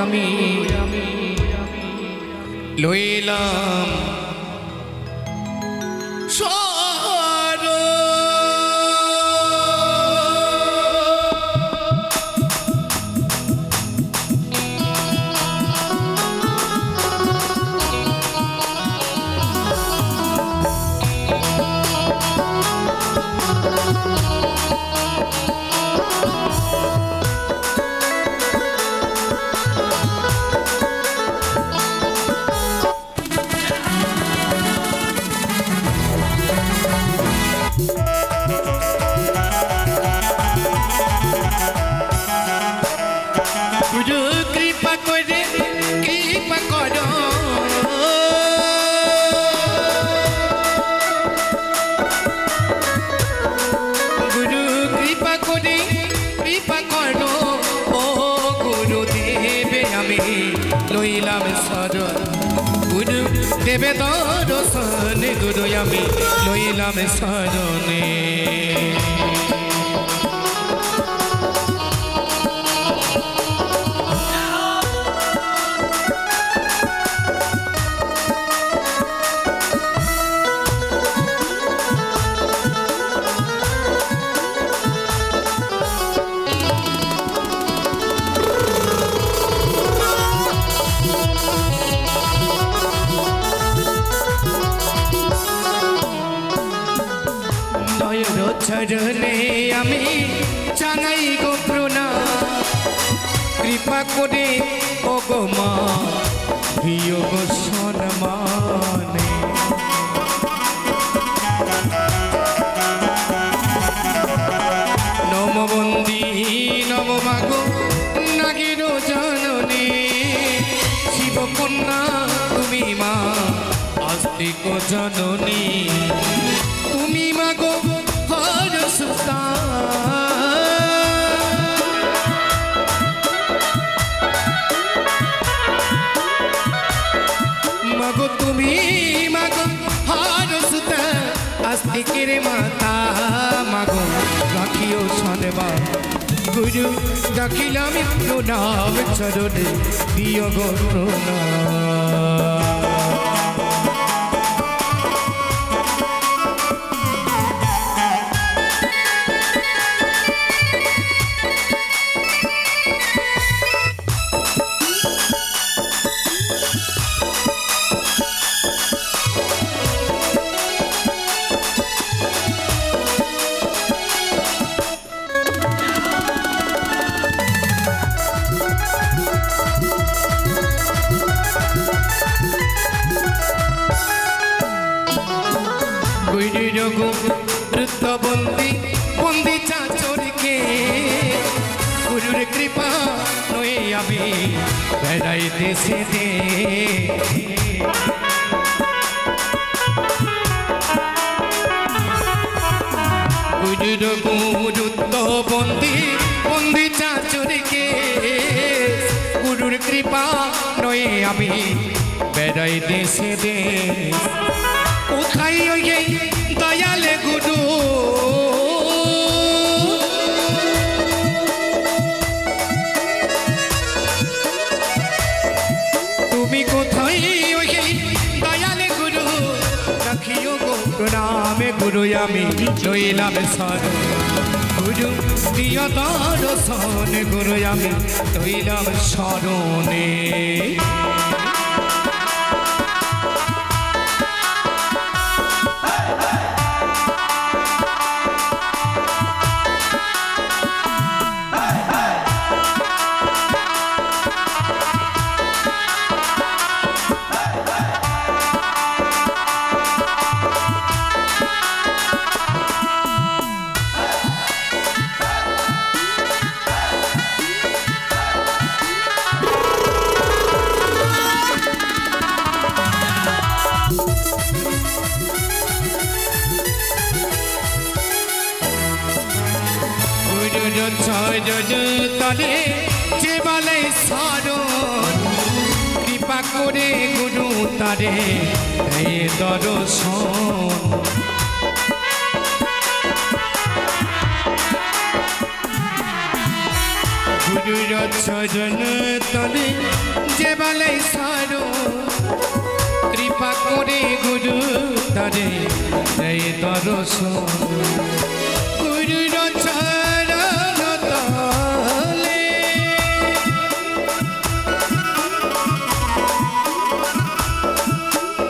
আমি লইলাম देवे दर्शन गुरु आमी लइलाम शरणे चरणे आमी जानाई गो प्रणाम कृपा करे ओ गो मा दियो गो सम्माने नम बंदी नम मागो नागेर जननी शिव कन्या तुमी मा आस्तिक जननी तुमी मागो मगो तुमी मगो हर सुता आस्तिकेर माता मगो राखियो सनबा गुरु डाकिलाम प्रणाम चरणे दियो गो प्रणाम बंदी बंदी चाचर के गुरुर कृपा नए आमी बेड़ाइतेছি दे गुरुर गुरुत्व बंदी बंदी चाचर के गुरुर कृपा नए आमी बेड़ाइतेছি दे उठाई दयाले गुरु तुमी कोथाय दयाले गुरु राखियो गो प्रणाम गुरु आमी लइलाम शरण गुरु दियो दर्शन गुरु आमी लइलाम शरणे तारे जेबाले सारण कृपा करे गुरु तारे दर्शन গুরুর চরণ তলে যে বলে সারো কৃপা করে গুরু তারে দেয় দর্শন গুরুর চরণ তলে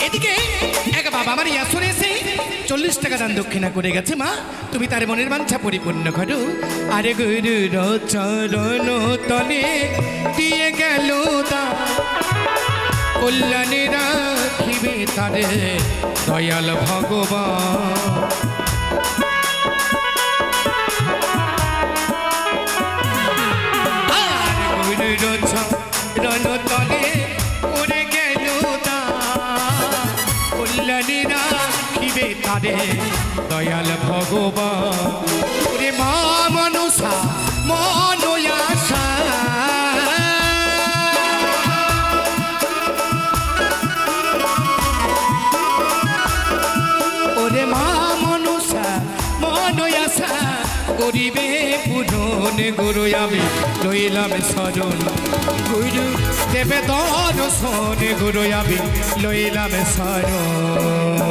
এদিকে এক বাবা আমার ইয়াসুরে এসে 40 টাকা দান দক্ষিণা করে গেছে মা তুমি তার মনের বাঞ্ছা পরিপূর্ণ করো আরে গুরুর চরণ তলে দিয়ে গেল দান কল্যাণে রাখিবে তারে দয়াল ভগবান আর গুরুর চরণ তলে করে গেল দান কল্যাণে রাখিবে তারে দয়াল ভগবান ওরে মা মনসা মনয়াসা ওরে মা মনসা মনয়াসা করিবে পূরণ গুরু আমি লইলাম শরণ গুরু দেবে দর্শন গুরু আমি লইলাম শরণ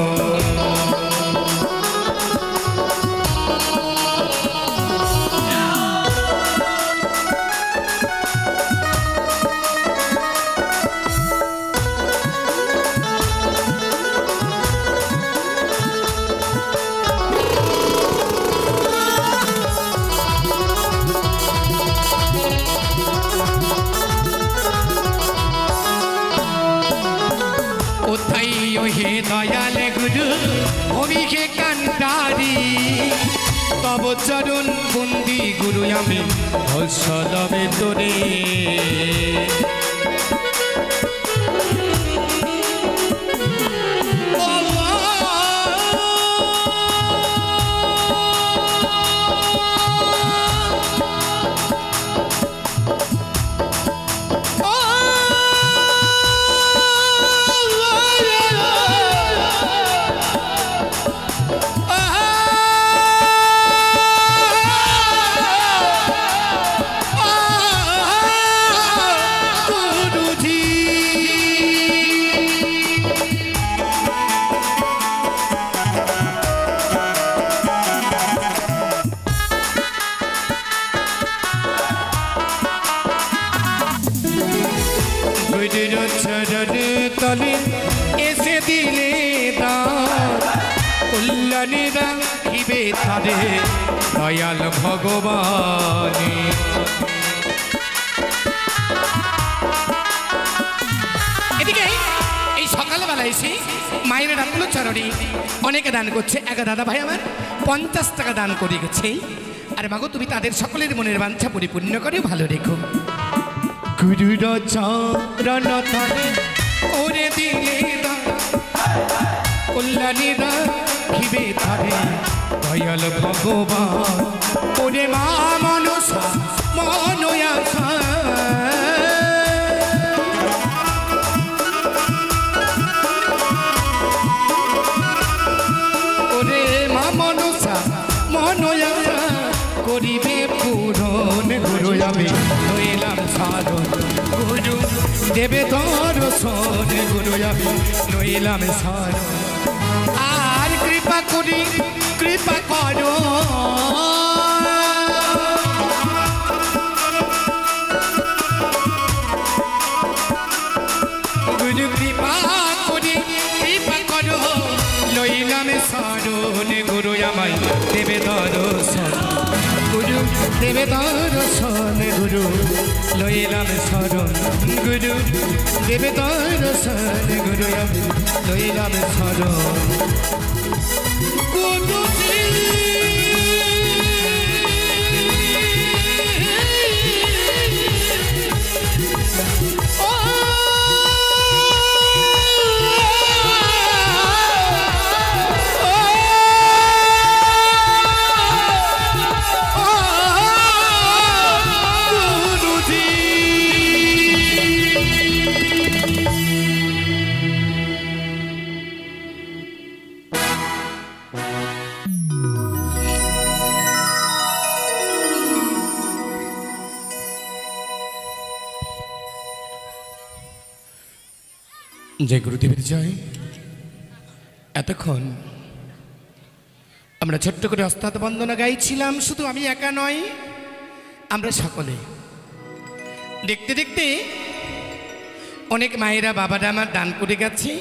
হে দয়াল গুরু অভিষে কান্ডারি তব চরণ বন্দি গুরু আমি হর্ষলবে তোরে তলে এসে দিলে কল্যাণে রাখিবে তারে দয়াল ভগবান এদিকে এই সকালবেলা এসে মায়ের ডাকলো চরণে অনেকে দান করছে এক দাদা ভাই আমার 50 টাকা দান করে গেছে আর মাগো তুমি তাদের সকলের মনের বাঞ্ছা পরিপূর্ণ করে ভালো রেখো গুরুর চরণ তলে করে দিলে কল্যাণে রাখিবে তারে দয়াল ভগবান ওরে মা মনসা মনয়াসা ওরে মা মনসা মনয়াসা করিবে পূরণ গুরু আমি লইলাম সাধন গুরু দেবে দর্শন গুরু আমি লইলাম শরণ আর কৃপা করি কৃপা করো গুরু কৃপা করি কৃপা করো লইলাম শরণ গুরু আমায় দেবে দর্শন গুরু দেবে দর্শন গুরু লইলাম শরণ গুরু দেবে দর্শন গুরু আমি লইলাম শরণ গুরু জয় গুরুদেবের জয়। এতক্ষণ আমরা ছোট্ট করে অস্তাদ বন্দনা গাইছিলাম। শুধু আমি একা নয়, আমরা সকলে দেখতে দেখতে অনেক মায়েরা বাবারা আমার দান করে গেছে।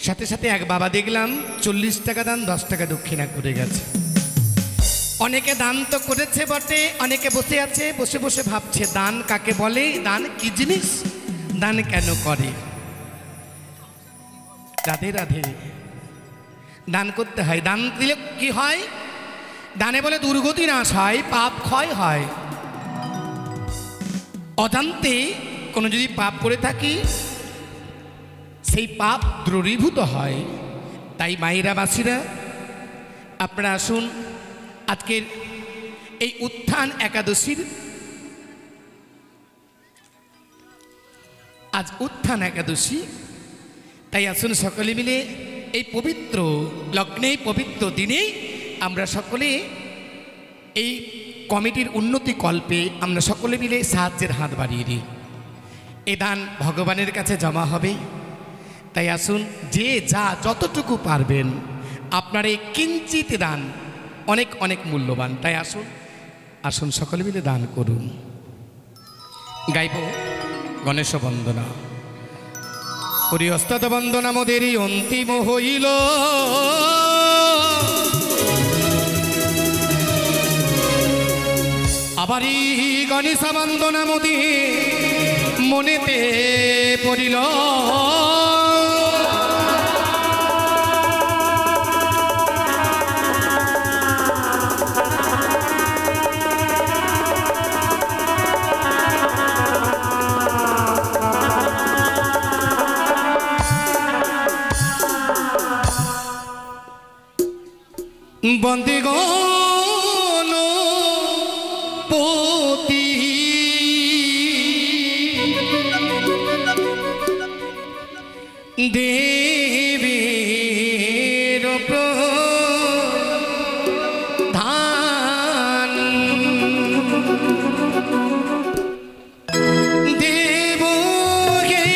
সাথে সাথে এক বাবা দেখলাম 40 টাকা দান, 10 টাকা দক্ষিণা করে গেছে। অনেকে দান তো করেছে বটে, অনেকে বসে আছে, বসে বসে ভাবছে দান কাকে বলে, দান কি জিনিস, দান কেন করে। রাধে রাধে। দান করতে হয়, দান দিলে কি হয়? দানে বলে দুর্গতি নাশ হয়, পাপ ক্ষয় হয়। অজান্তে কোনো যদি পাপ করে থাকি সেই পাপ দ্রবীভূত হয়। তাই মায়েরা বাসীরা আপনারা আসুন, আজকের এই উত্থান একাদশীর, আজ উত্থান একাদশী, তাই আসুন সকলে মিলে এই পবিত্র লগ্নে, পবিত্র দিনে আমরা সকলে এই কমিটির উন্নতি কল্পে আমরা সকলে মিলে সাহায্যের হাত বাড়িয়ে দিই। এ দান ভগবানের কাছে জমা হবে। তাই আসুন, যে যা যতটুকু পারবেন, আপনার এই কিঞ্চিত দান অনেক অনেক মূল্যবান। তাই আসুন আসুন সকলে মিলে দান করুন। গাইব গণেশ বন্দনা। ওরে অস্তাদ বন্দনা মোদেরই অন্তিম হইল, আবারই গণেশ বন্দনা মোদে মনেতে পড়িল। বন্দিগণ পতি দেবের প্রধান, দেব হে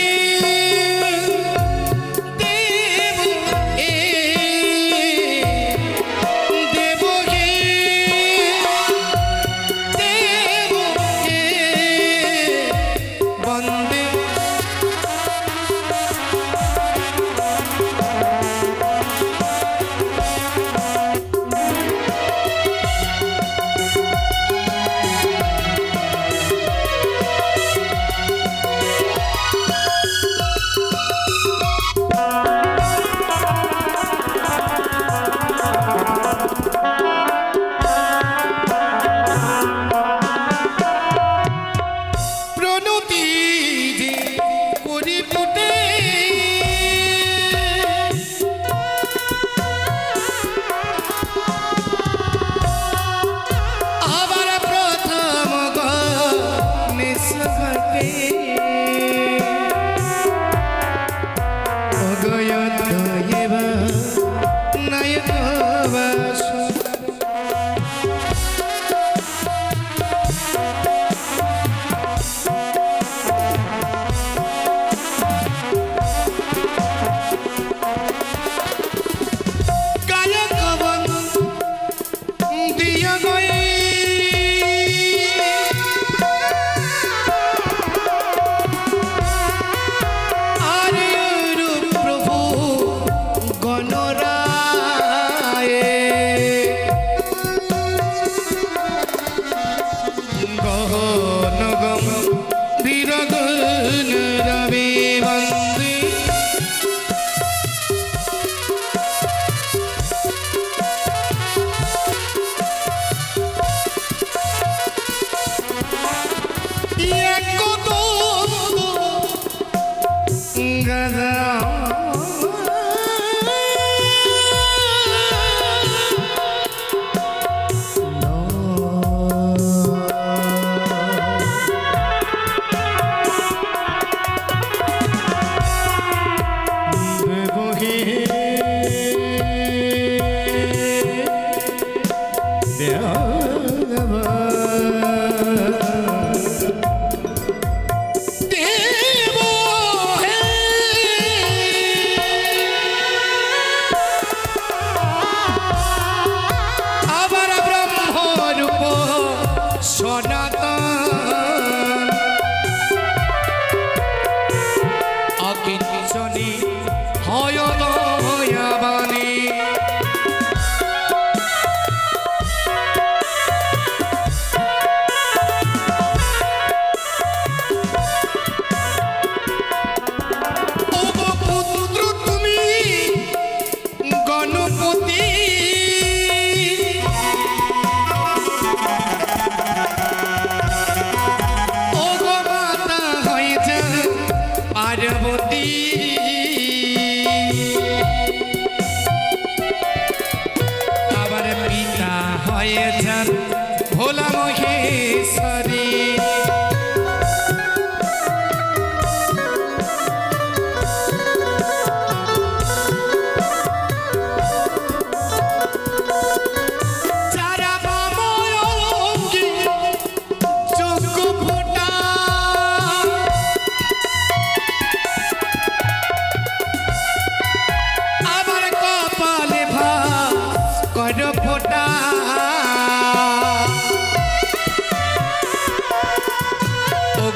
দেব এ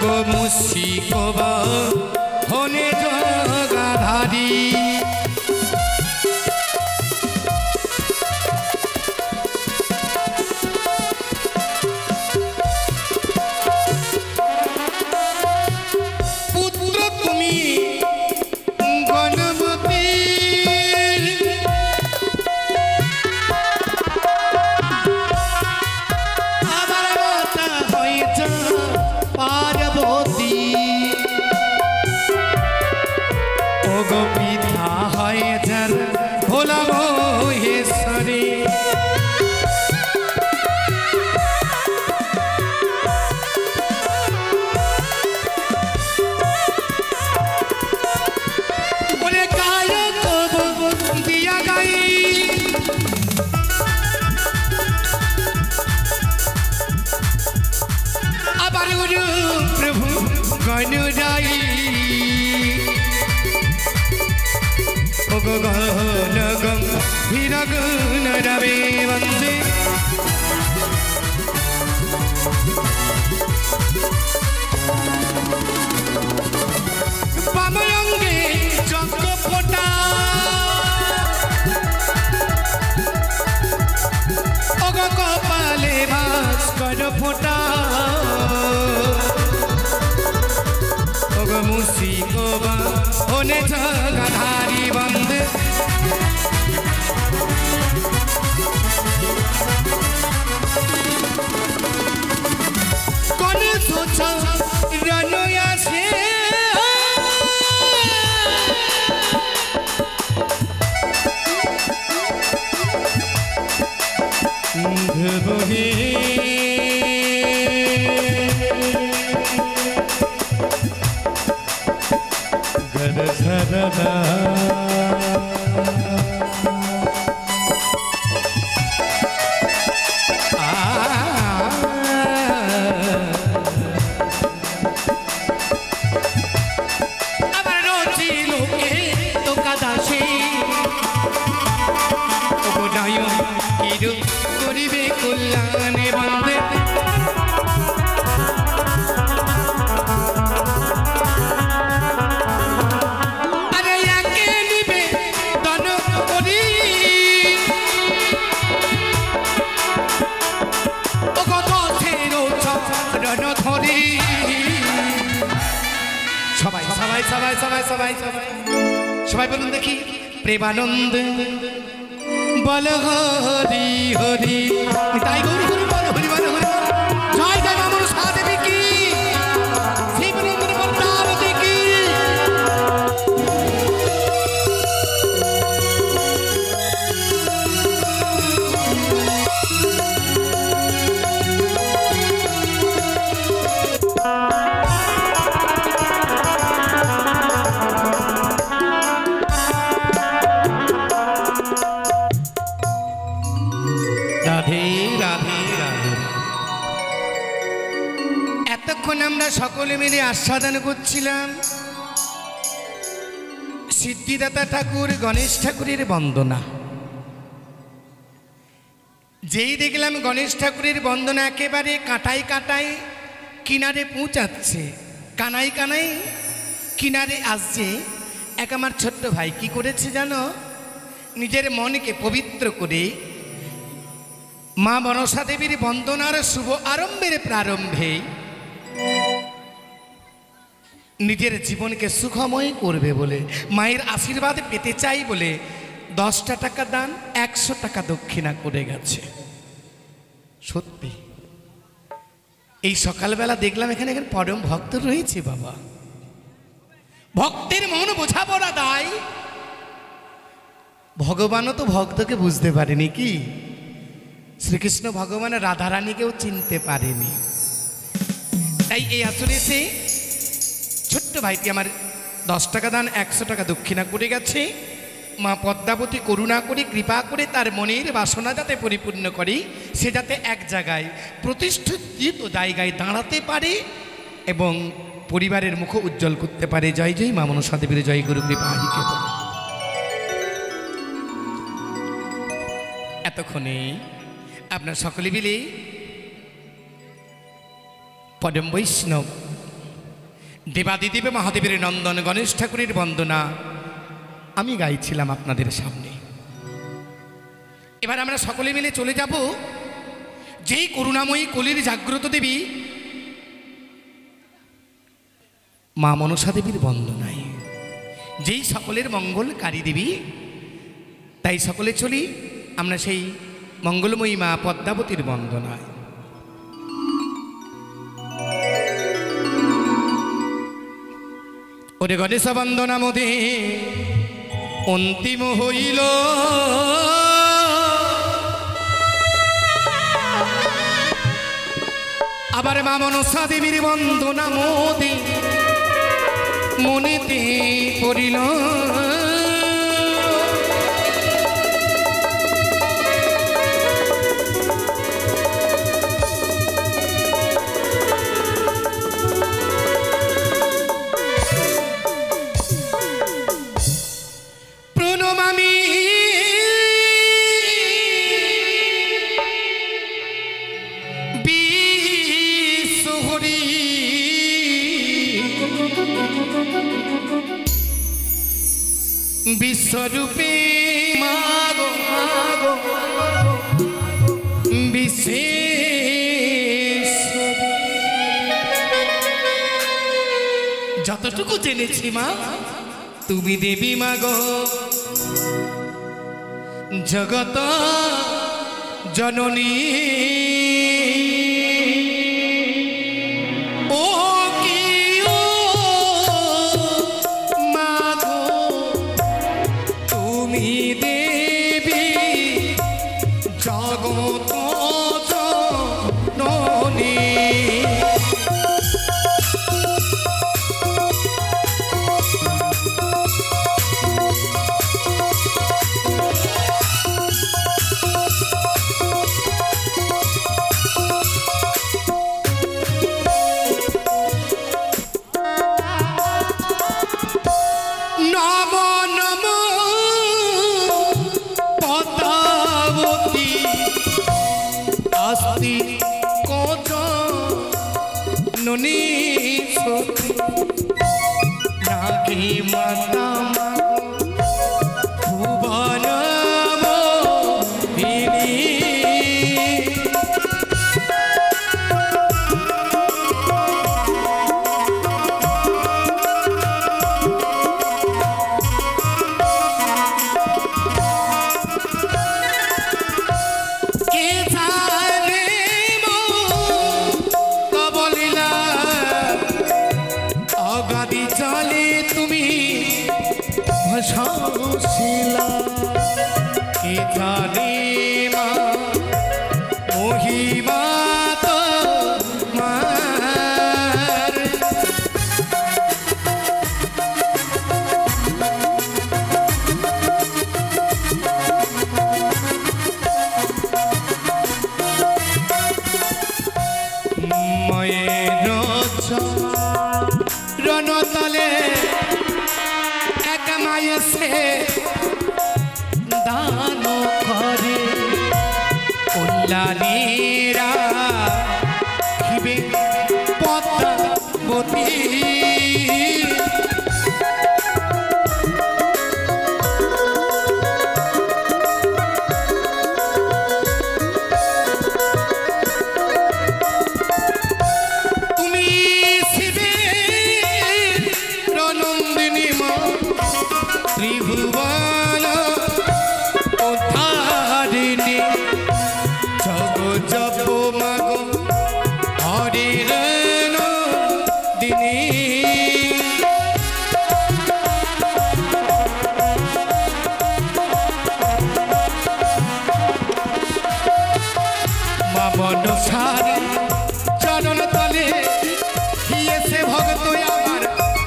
ওগো মুশিকবা হনে জগাধারী পুত্র তুমি গণপতি আবার মাতা হয়েছ পার্বতী ওগো পিতা হয়েছ ভোলা মহেশ্বরী বলে গায়ক দিয়া গাই আবার গুরু প্রভু গণরাই ওগো গণ গম্ভীর গুণ রবে বন্দে বাময়ঙ্গে যজ্ঞ ফোটা ওগো কপালে ভাস্কর ফোটা ওগো মুশিকবা হনে জগাধারী বন্দে কোন সোচ রনয়া সে বহে গদ সরদা আবার রচি লোকে তো কাদাসে ওগো ডায়ু কিরু করিবে কল্যাণে বন্দে আরে একে নিবে দন করি ওগো দশের চরণ ধরি সবাই সবাই সবাই সবাই সবাই সবাই সবাই বলুন দেখি প্রেমানন্দ বল হরি হরি তাই গৌরী হরি বল হরি বল হরি জয় জয় মা মনসা দেবী কি শিবরঙ্গন পদ্মাবতী কি রাধে রাধে রাধে এতক্ষণ আমরা সকলে মিলে আস্বাদন করছিলাম সিদ্ধিদাতা ঠাকুর গণেশ ঠাকুরের বন্দনা যেই দেখলাম গণেশ ঠাকুরের বন্দনা একেবারে কাঁটাই কাঁটাই কিনারে পৌঁছাচ্ছে কানাই কানাই কিনারে আসছে এক আমার ছোট্ট ভাই কি করেছে জানো নিজের মনকে পবিত্র করে মা মনসা দেবীর বন্দনার শুভ আরম্ভের প্রারম্ভে নিজের জীবনকে সুখময় করবে বলে মায়ের আশীর্বাদ পেতে চাই বলে 10টা টাকা দান 100 টাকা দক্ষিণা করে গেছে সত্যি এই সকালবেলা দেখলাম এখানে পরম ভক্ত রয়েছে বাবা ভক্তের মন বোঝাপড়া দায় ভগবানও তো ভক্তকে বুঝতে পারেনি কি শ্রীকৃষ্ণ ভগবান রাধারানীকেও চিনতে পারেনি তাই এই আসলে সে ছোট্ট ভাইটি আমার 10 টাকা দান 100 টাকা দক্ষিণা করে গেছে মা পদ্মাবতী করুণা করে কৃপা করে তার মনের বাসনা যাতে পরিপূর্ণ করে সে যাতে এক জায়গায় প্রতিষ্ঠিত জায়গায় দাঁড়াতে পারে এবং পরিবারের মুখ উজ্জ্বল করতে পারে জয় জয় মা মনসা দেবীর জয় গুরু কৃপা এতক্ষণে আপনার সকলে মিলে পরম বৈষ্ণব দেবাদিদেব মহাদেবের নন্দন গণেশ ঠাকুরের বন্দনা আমি গাইছিলাম আপনাদের সামনে। এবার আমরা সকলে মিলে চলে যাব যেই করুণাময়ী কলির জাগ্রত দেবী মা মনসা দেবীর বন্দনায়, যেই সকলের মঙ্গলকারী দেবী। তাই সকলে চলি আমরা সেই মঙ্গলময়ী মা পদ্মাবতীর বন্দনায়। ওরে গণেশ বন্দনা মোদে অন্তিম হইল, আবার মা মনসা দেবীর বন্দনা মোদে মনেতে পড়িল। প্রণমামি বিশ্বহরি, বিশ্বরূপে মাগো মাগো বিশেষ। যতটুকু জেনেছি মা তুমি দেবী মাগো জগত জননী। ও কি ও মাগো তুমি দেবী জগত জননী। রণতলে এক মায়ে সে দান করে, কল্যাণীরা খিবে পদ্মাবতী। ত্রিভুবন উদ্ধারিণী জগ জপ মাগো হরির দিনী। মা মনসার চরণ তলে এসে ভক্ত আমার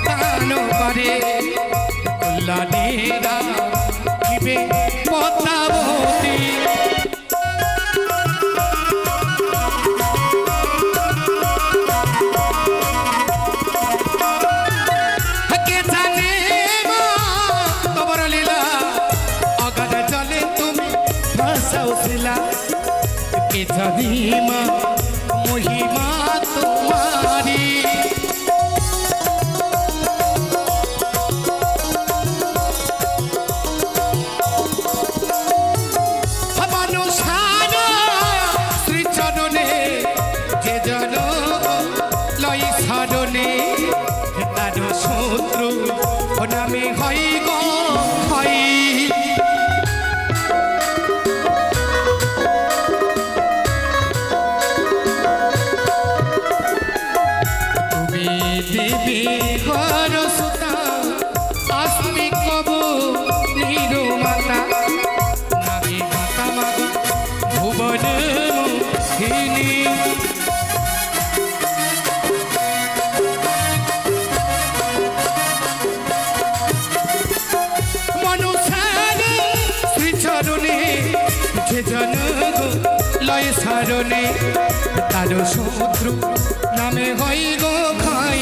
দান করে, কল্যাণীরা খিবে পদ্মাবতী। কে জানে মা তোমার লীলা, অগাধ জলে তুমি ভাসাউছিলা। কে জানি মা মহিমা তোমারি, শত্রু নামে হয় গো হয়। তুমি দেবী ঘর সুতা আসমি কব নিরু মাতা নামে মাতা মাগো ভুবন মোহিনী। লয় সারণে তার শত্রু নামে হয় গো খাই।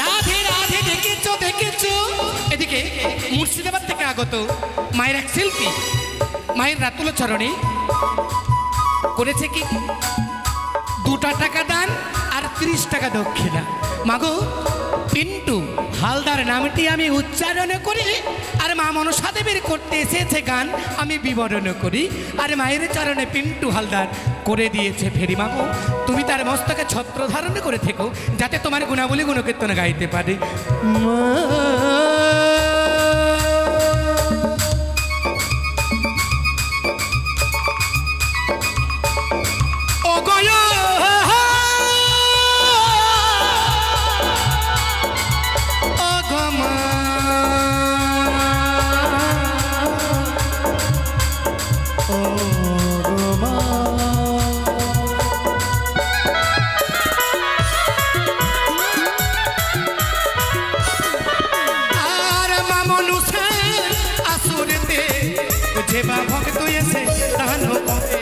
রাধে রাধে দেখেছো দেখেছো। এদিকে মুর্শিদাবাদ থেকে আগত মায়ের এক শিল্পী মায়ের রাতুল চরণে করেছে কি 2 টাকা দান আর 30 টাকা দক্ষিণা। মাগো পিন্টু হালদার নামটি আমি উচ্চারণ করি আর মা মনসা দেবীর করতে এসেছে গান আমি বিবরণ করি আর মায়ের চরণে পিন্টু হালদার করে দিয়েছে ফেরি। মাগো তুমি তার মস্তকে ছত্র ধারণ করে থেকো যাতে তোমার গুণাবলী গুণকীর্তন গাইতে পারে। ভক্ত এসে দান করে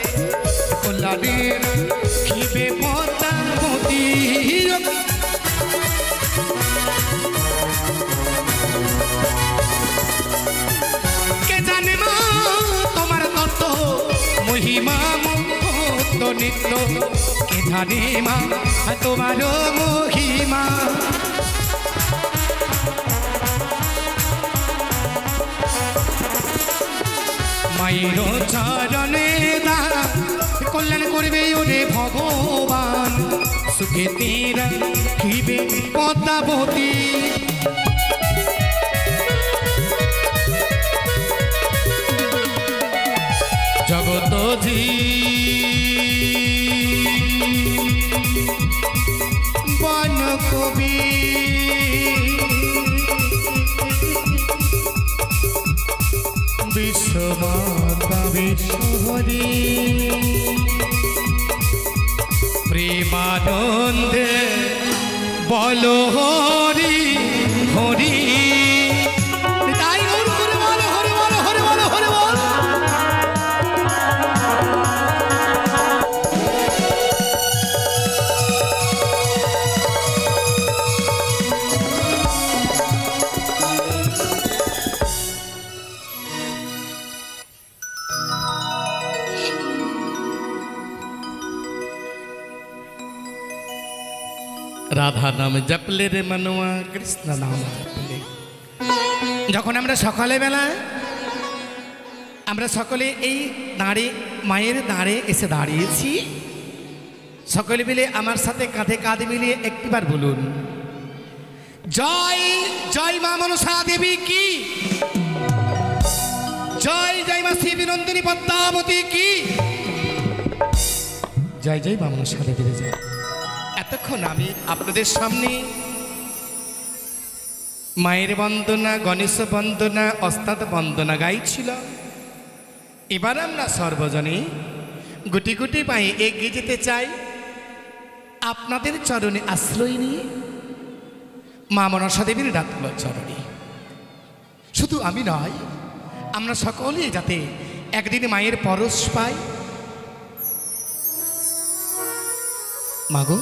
কল্যাণীর খিবে পদ্মাবতী। কে জানে মা তোমার তত্ত্ব মহিমা মুক্ত নিত্য। কে জানে মা তোমার মহিমা। মায়ের চরণে দাঁড়া কল্যাণ করবে ওরে ভগবান সুখে তেরা খিবে পদ্মাবতী। জগত জীবন কবি বিশ্বমাতা বিশ্বহরি প্রেমানন্দে বল হরি হরি। তাই হরি হরি বল হরি বল হরি বল হরি বল। রাধা নাম জপলে রে মনুয়া কৃষ্ণ নাম জপলে। যখন আমরা সকালে বেলা আমরা সকলে এই দাঁড়ে মায়ের দাঁড়ে এসে দাঁড়িয়েছি সকলে মিলে আমার সাথে কাঁধে কাঁধ মিলিয়ে একটিবার বলুন জয় জয় মা মনসা দেবী কি জয় জয় মা শ্রী বিনন্দিনী পদ্মাবতী কি জয় জয় মা মনসা দেবী জয়। এতক্ষণ আমি আপনাদের সামনে মায়ের বন্দনা গণেশ বন্দনা ওস্তাদ বন্দনা গাইছিল। এবার আমরা সর্বজনে গুটি গুটি পায়ে এগিয়ে যেতে চাই আপনাদের চরণে আশ্রয় নিয়ে মা মনসা দেবীর রাতুল চরণে। শুধু আমি নয় আমরা সকলেই যাতে একদিন মায়ের পরশ পাই। মাগো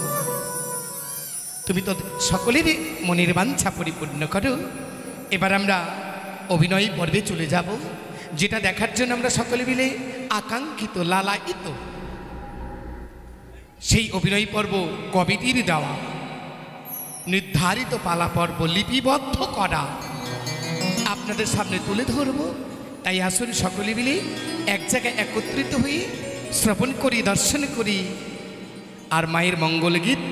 তুমি তো সকলেরই মনের বাঞ্ছা পরিপূর্ণ করো। এবার আমরা অভিনয় পর্বে চলে যাব, যেটা দেখার জন্য আমরা সকলে মিলে আকাঙ্ক্ষিত লালায়িত। সেই অভিনয় পর্ব কমিটির দেওয়া নির্ধারিত পালা পর্ব লিপিবদ্ধ করা আপনাদের সামনে তুলে ধরব। তাই আসুন সকলে মিলে এক জায়গায় একত্রিত হয়ে শ্রবণ করি, দর্শন করি, আর মায়ের মঙ্গল গীত,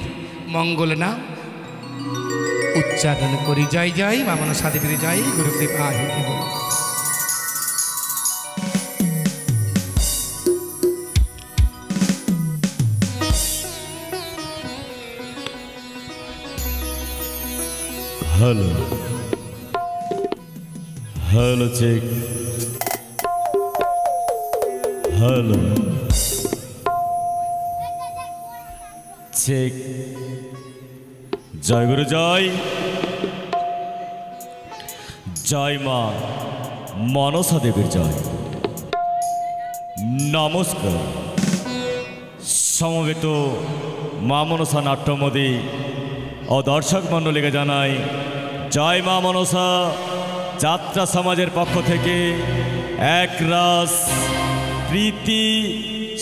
মঙ্গল নাম উচ্চারণ করি। জয় জয় মা মনসা দেবীর জয়, গুরুদেব আহিতে বল। Hello hello check, hello check. জয় গুরু জয়, জয় মা মনসা দেবীর জয়। নমস্কার সমবেত মা মনসা নাট্যমোদী ও দর্শক মণ্ডলীকে জানাই জয় মা মনসা। যাত্রা সমাজের পক্ষ থেকে একরাশ প্রীতি